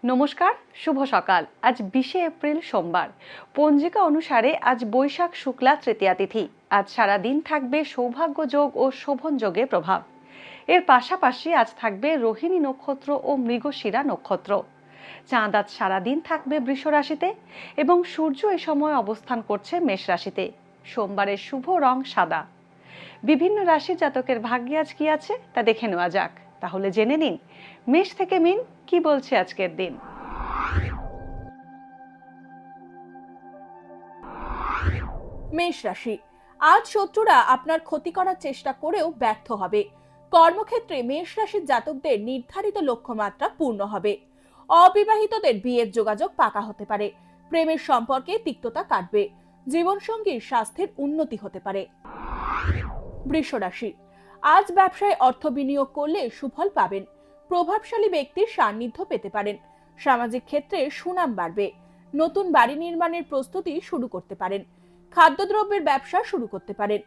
নমস্কার, শুভ সকাল। আজ 20শে এপ্রিল সোমবার। পঞ্জিকা অনুসারে আজ বৈশাখ শুক্লা তৃতীয়া তিথি। আজ সারা দিন থাকবে সৌভাগ্য যোগ ও শোভন যোগের প্রভাব। এর পাশাপাশি আজ থাকবে রোহিণী নক্ষত্র ও মৃগশিরা নক্ষত্র। চাঁদ আজ সারাদিন থাকবে বৃষ রাশিতে এবং সূর্য এই সময় অবস্থান করছে মেষ রাশিতে। সোমবারের শুভ রং সাদা। বিভিন্ন রাশির জাতকের ভাগ্যে আজ কি আছে তা দেখে নেওয়া যাক। তাহলে জেনে নিন মেষ থেকে মিন কি বলছে আজকের দিন। মেষ রাশি, আজ শত্রুরা আপনার ক্ষতি করার চেষ্টা করেও ব্যর্থ হবে। কর্মক্ষেত্রে মেষ রাশির জাতকদের নির্ধারিত লক্ষ্যমাত্রা পূর্ণ হবে। অবিবাহিতদের বিয়ের যোগাযোগ পাকা হতে পারে। প্রেমের সম্পর্কে তিক্ততা কাটবে। জীবনসঙ্গীর স্বাস্থ্যের উন্নতি হতে পারে। বৃষ রাশি, আজ ব্যবসায় অর্থ বিনিয়োগ করলে সুফল পাবেন। প্রভাবশালী ব্যক্তির সান্নিধ্য পেতে পারেন। সামাজিক ক্ষেত্রে সুনাম বাড়বে। নতুন বাড়ি নির্মাণের প্রস্তুতি শুরু করতে পারেন। খাদ্যদ্রব্যের ব্যবসা শুরু করতে পারেন।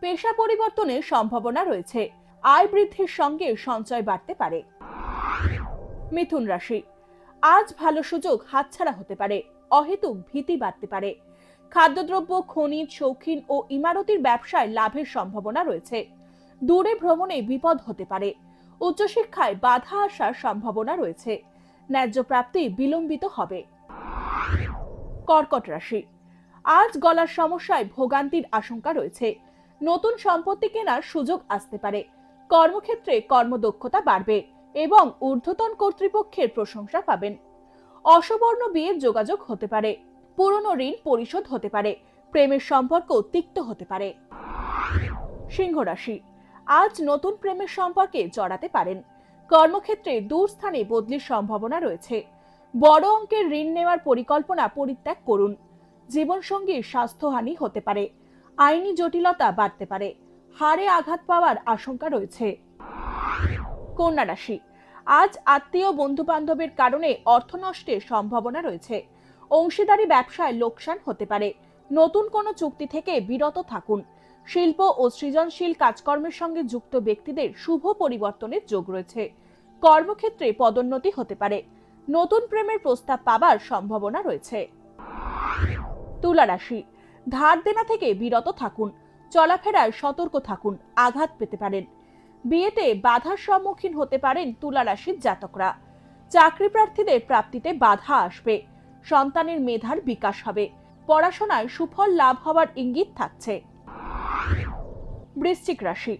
পেশা পরিবর্তনের সম্ভাবনা রয়েছে। আয় বৃদ্ধির সঙ্গে সঞ্চয় বাড়তে পারে। মিথুন রাশি, আজ ভালো সুযোগ হাতছাড়া হতে পারে। অহেতুক ভীতি বাড়তে পারে। খাদ্যদ্রব্য, খনিজ, শৌখিন ও ইমারতির ব্যবসায় লাভের সম্ভাবনা রয়েছে। দূরে ভ্রমণে বিপদ হতে পারে। উচ্চশিক্ষায় বাধা আসার সম্ভাবনা রয়েছে। ন্যায্য প্রাপ্তি বিলম্বিত হবে। কর্কট রাশি, আজ গলার সমস্যায় ভোগান্তির আশঙ্কা রয়েছে। নতুন সম্পত্তি কেনার সুযোগ আসতে পারে। কর্মক্ষেত্রে কর্মদক্ষতা বাড়বে এবং ঊর্ধ্বতন কর্তৃপক্ষের প্রশংসা পাবেন। অসবর্ণ বিয়ের যোগাযোগ হতে পারে। পুরনো ঋণ পরিশোধ হতে পারে। প্রেমের সম্পর্ক তিক্ত হতে পারে। সিংহ রাশি, আজ নতুন প্রেমের সম্পর্কে জড়াতে পারেন। কর্মক্ষেত্রে দূর স্থানে বদলির সম্ভাবনা রয়েছে। বড় অঙ্কের ঋণ নেওয়ার পরিকল্পনা পরিত্যাগ করুন। জীবনসঙ্গীর স্বাস্থ্যহানি হতে পারে। আইনি জটিলতা বাড়তে পারে। হাড়ে আঘাত পাওয়ার আশঙ্কা রয়েছে। কন্যা রাশি, আজ আত্মীয় বন্ধু বান্ধবের কারণে অর্থ নষ্টের সম্ভাবনা রয়েছে। অংশীদারি ব্যবসায় লোকসান হতে পারে। নতুন কোনো চুক্তি থেকে বিরত থাকুন। শিল্প ও সৃজনশীল কাজকর্মের সঙ্গে যুক্ত ব্যক্তিদের শুভ পরিবর্তনের যোগ রয়েছে। কর্মক্ষেত্রে পদোন্নতি হতে পারে। নতুন প্রেমের প্রস্তাব পাবার সম্ভাবনা রয়েছে। তুলা রাশি, ধার দেনা থেকে বিরত থাকুন। চলাফেরায় সতর্ক থাকুন। আঘাত পেতে পারেন। বিয়েতে বাধার সম্মুখীন হতে পারেন তুলা রাশির জাতকরা। চাকরি প্রার্থীদের প্রাপ্তিতে বাধা আসবে। সন্তানের মেধার বিকাশ হবে। পড়াশোনায় সুফল লাভ হওয়ার ইঙ্গিত থাকছে। বৃশ্চিক রাশি,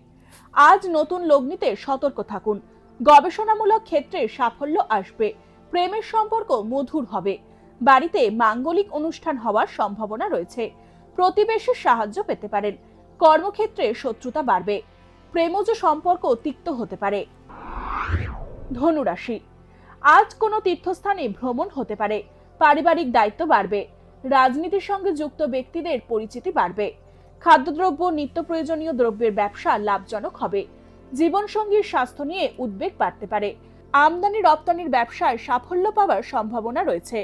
আজ নতুন লগ্নিতে সতর্ক থাকুন। গবেষণামূলক ক্ষেত্রে সাফল্য আসবে। প্রেমের সম্পর্ক মধুর হবে। বাড়িতে মাঙ্গলিক অনুষ্ঠান হওয়ার সম্ভাবনা রয়েছে। প্রতিবেশীর সাহায্য পেতে পারেন। কর্মক্ষেত্রে শত্রুতা বাড়বে। প্রেমজ সম্পর্ক তিক্ত হতে পারে। ধনু রাশি, আজ কোনো তীর্থস্থানে ভ্রমণ হতে পারে। পারিবারিক দায়িত্ব বাড়বে। রাজনীতির সঙ্গে যুক্ত ব্যক্তিদের পরিচিতি বাড়বে। খাদ্যদ্রব্য, নিত্য প্রয়োজনীয় দ্রব্যের ব্যবসা লাভজনক হবে। জীবনসঙ্গীর স্বাস্থ্য নিয়ে উদ্বেগ বাড়তে পারে। আমদানি রপ্তানির ব্যবসায় সাফল্য পাওয়ার সম্ভাবনা রয়েছে।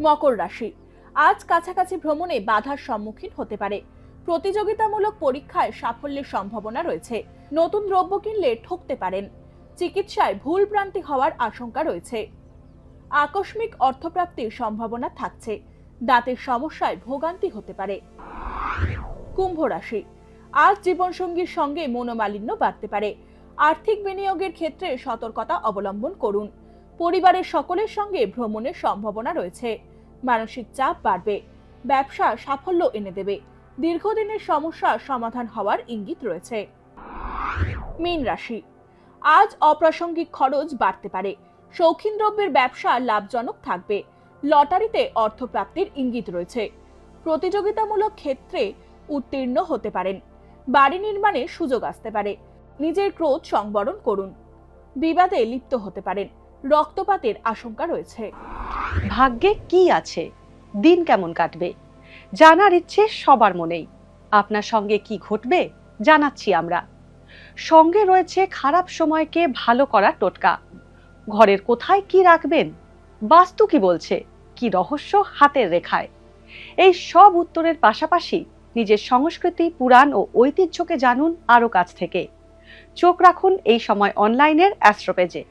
মকর রাশি, আজ কাছাকাছি ভ্রমণে বাধার সম্মুখীন হতে পারে। প্রতিযোগিতামূলক পরীক্ষায় সাফল্যের সম্ভাবনা রয়েছে। নতুন দ্রব্য কিনলে ঠকতে পারেন। চিকিৎসায় ভুল ভ্রান্তি হওয়ার আশঙ্কা রয়েছে। আকস্মিক অর্থপ্রাপ্তির সম্ভাবনা থাকছে। দাঁতের সমস্যায় ভোগান্তি হতে পারে। কুম্ভ রাশি, আজ জীবনসঙ্গীর সঙ্গে মনোমালিন্য বাড়তে পারে। আর্থিক বিনিয়োগের ক্ষেত্রে সতর্কতা অবলম্বন করুন। পরিবারের সকলের সঙ্গে ভ্রমণের সম্ভাবনা রয়েছে। মানসিক চাপ বাড়বে। ব্যবসা সাফল্য এনে দেবে। দীর্ঘদিনের সমস্যা সমাধান হওয়ার ইঙ্গিত রয়েছে। মীন রাশি, আজ অপ্রাসঙ্গিক খরচ বাড়তে পারে। শৌখিন দ্রব্যের ব্যবসা লাভজনক থাকবে। লটারিতে অর্থপ্রাপ্তির ইঙ্গিত রয়েছে। প্রতিযোগিতামূলক ক্ষেত্রে উত্তীর্ণ হতে পারেন। বাড়ি নির্মাণের সুযোগ আসতে পারে। নিজের ক্রোধ সংবরণ করুন। বিবাদে লিপ্ত হতে পারেন। রক্তপাতের আশঙ্কা রয়েছে। ভাগ্যে কি আছে, দিন কেমন কাটবে, জানার ইচ্ছে সবার মনেই। আপনার সঙ্গে কি ঘটবে জানাচ্ছি আমরা। সঙ্গে রয়েছে খারাপ সময়কে ভালো করার টোটকা। ঘরের কোথায় কি রাখবেন, বাস্তু কি বলছে, কি রহস্য হাতের রেখায়। এই সব উত্তরের পাশাপাশি নিজের সংস্কৃতি, পুরাণ ও ঐতিহ্যকে জানুন আরো কাছ থেকে। চোখ রাখুন এই সময় অনলাইনের অ্যাস্ট্রো পেজে।